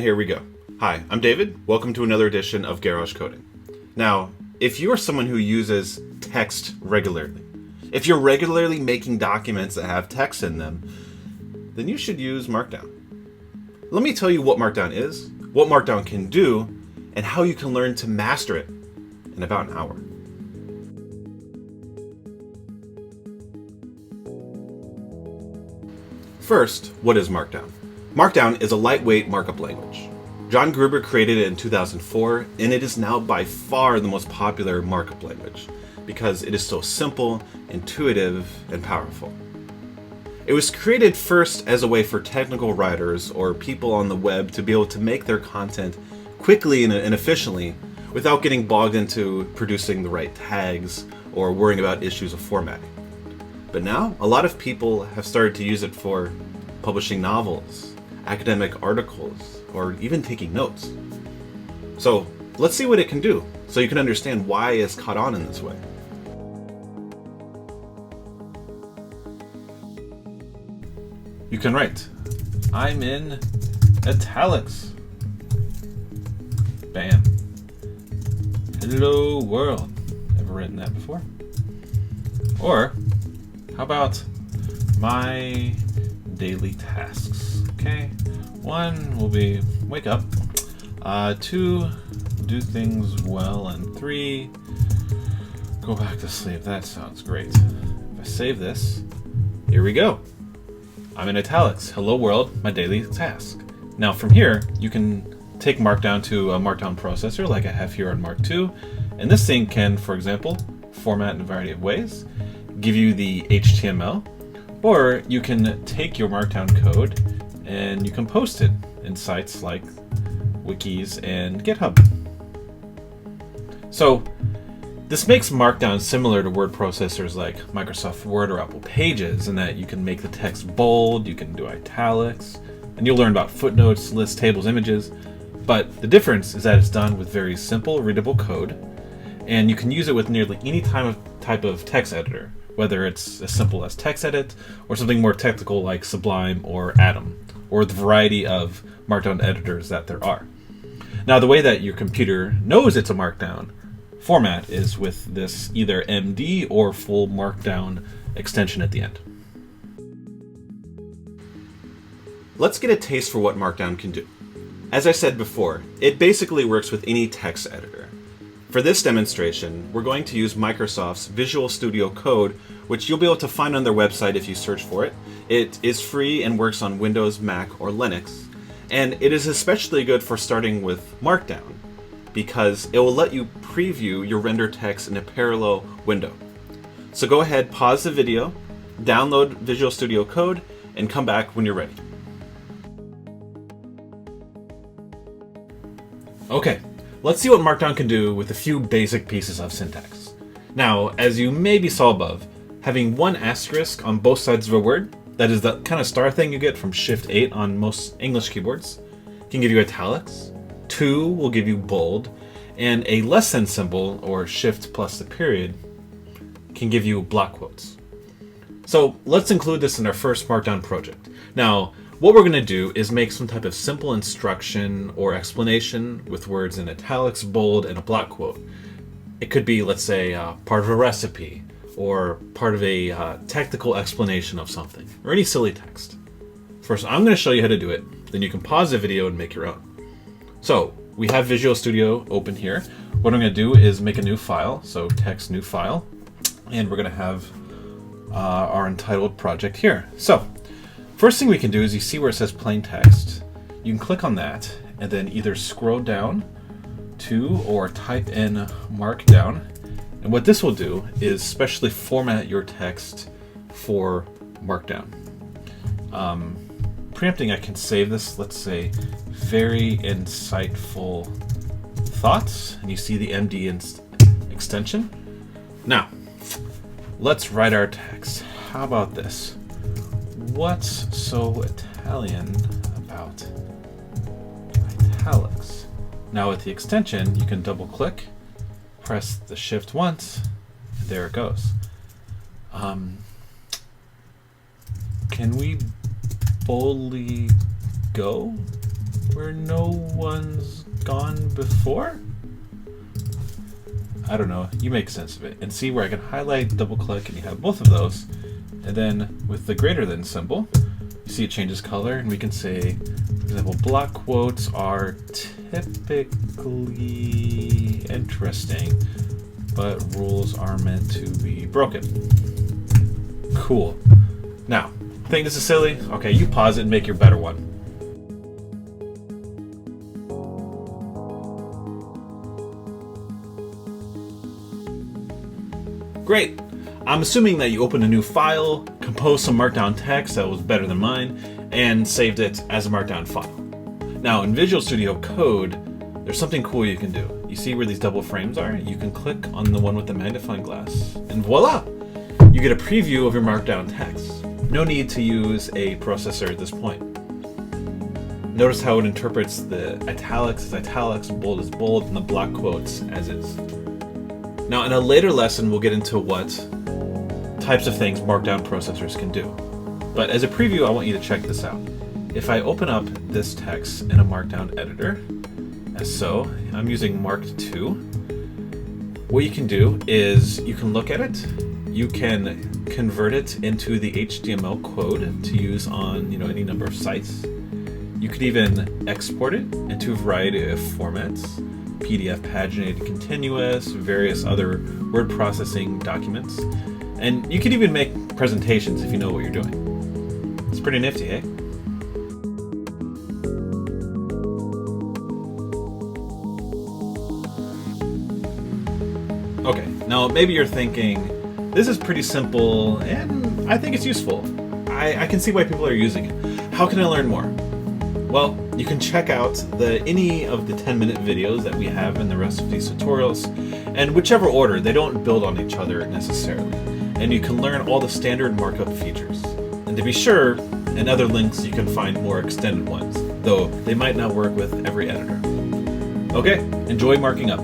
here we go. Hi, I'm David. Welcome to another edition of Garage Coding. Now, if you are someone who uses text regularly, if you're regularly making documents that have text in them, then you should use Markdown. Let me tell you what Markdown is, what Markdown can do, and how you can learn to master it in about an hour. First, what is Markdown? Markdown is a lightweight markup language. John Gruber created it in 2004, and it is now by far the most popular markup language because it is so simple, intuitive, and powerful. It was created first as a way for technical writers or people on the web to be able to make their content quickly and efficiently without getting bogged into producing the right tags or worrying about issues of formatting. But now, a lot of people have started to use it for publishing novels, academic articles, or even taking notes. So let's see what it can do so you can understand why it's caught on in this way. You can write, I'm in italics. Bam. Hello world. Ever written that before? Or how about my daily tasks? Okay. 1 will be wake up. 2, do things well. And 3, go back to sleep. That sounds great. If I save this, here we go. I'm in italics. Hello world, my daily task. Now from here, you can take Markdown to a Markdown processor like I have here on Mark II. And this thing can, for example, format in a variety of ways, give you the HTML, or you can take your Markdown code and you can post it in sites like wikis and GitHub. So this makes Markdown similar to word processors like Microsoft Word or Apple Pages in that you can make the text bold, you can do italics, and you'll learn about footnotes, lists, tables, images. But the difference is that it's done with very simple, readable code, and you can use it with nearly any type of text editor, whether it's as simple as TextEdit or something more technical like Sublime or Atom, or the variety of Markdown editors that there are. Now, the way that your computer knows it's a Markdown format is with this either MD or full Markdown extension at the end. Let's get a taste for what Markdown can do. As I said before, it basically works with any text editor. For this demonstration, we're going to use Microsoft's Visual Studio Code, which you'll be able to find on their website if you search for it. It is free and works on Windows, Mac, or Linux. And it is especially good for starting with Markdown, because it will let you preview your render text in a parallel window. So go ahead, pause the video, download Visual Studio Code, and come back when you're ready. Okay, let's see what Markdown can do with a few basic pieces of syntax. Now, as you maybe saw above, having 1 asterisk on both sides of a word, that is the kind of star thing you get from Shift 8 on most English keyboards, can give you italics. 2 will give you bold, and a less than symbol, or Shift plus the period, can give you block quotes. So let's include this in our first Markdown project. Now, what we're going to do is make some type of simple instruction or explanation with words in italics, bold, and a block quote. It could be, let's say, part of a recipe, or part of a technical explanation of something, or any silly text. First, I'm going to show you how to do it, then you can pause the video and make your own. So, we have Visual Studio open here. What I'm going to do is make a new file, so text new file, and we're going to have our entitled project here. So, first thing we can do is you see where it says plain text. You can click on that and then either scroll down to or type in Markdown. And what this will do is specially format your text for Markdown. Preempting, I can save this, let's say, very insightful thoughts. And you see the MD extension. Now, let's write our text. How about this? What's so Italian about italics? Now with the extension, you can double click, press the shift once, and there it goes. Can we boldly go? where no one's gone before? I don't know, you make sense of it. And see where I can highlight, double click, and you have both of those. And then with the greater than symbol, you see it changes color, and we can say, for example, block quotes are typically interesting, but rules are meant to be broken. Cool. Now, think this is silly? Okay, you pause it and make your better one. Great. I'm assuming that you opened a new file, composed some Markdown text that was better than mine, and saved it as a Markdown file. Now, in Visual Studio Code, there's something cool you can do. You see where these double frames are? You can click on the one with the magnifying glass, and voila! You get a preview of your Markdown text. No need to use a processor at this point. Notice how it interprets the italics as italics, bold as bold, and the block quotes as is. Now, in a later lesson, we'll get into what types of things Markdown processors can do. But as a preview, I want you to check this out. If I open up this text in a Markdown editor, as so, I'm using Mark 2. What you can do is you can look at it, you can convert it into the HTML code to use on any number of sites. You could even export it into a variety of formats. PDF, paginated, continuous, various other word processing documents. And you could even make presentations if you know what you're doing. It's pretty nifty, eh? Okay, now maybe you're thinking, this is pretty simple and I think it's useful. I can see why people are using it. How can I learn more? Well, you can check out any of the 10-minute videos that we have in the rest of these tutorials, and whichever order, they don't build on each other necessarily. And you can learn all the standard markup features. And to be sure, in other links you can find more extended ones, though they might not work with every editor. Okay, enjoy marking up.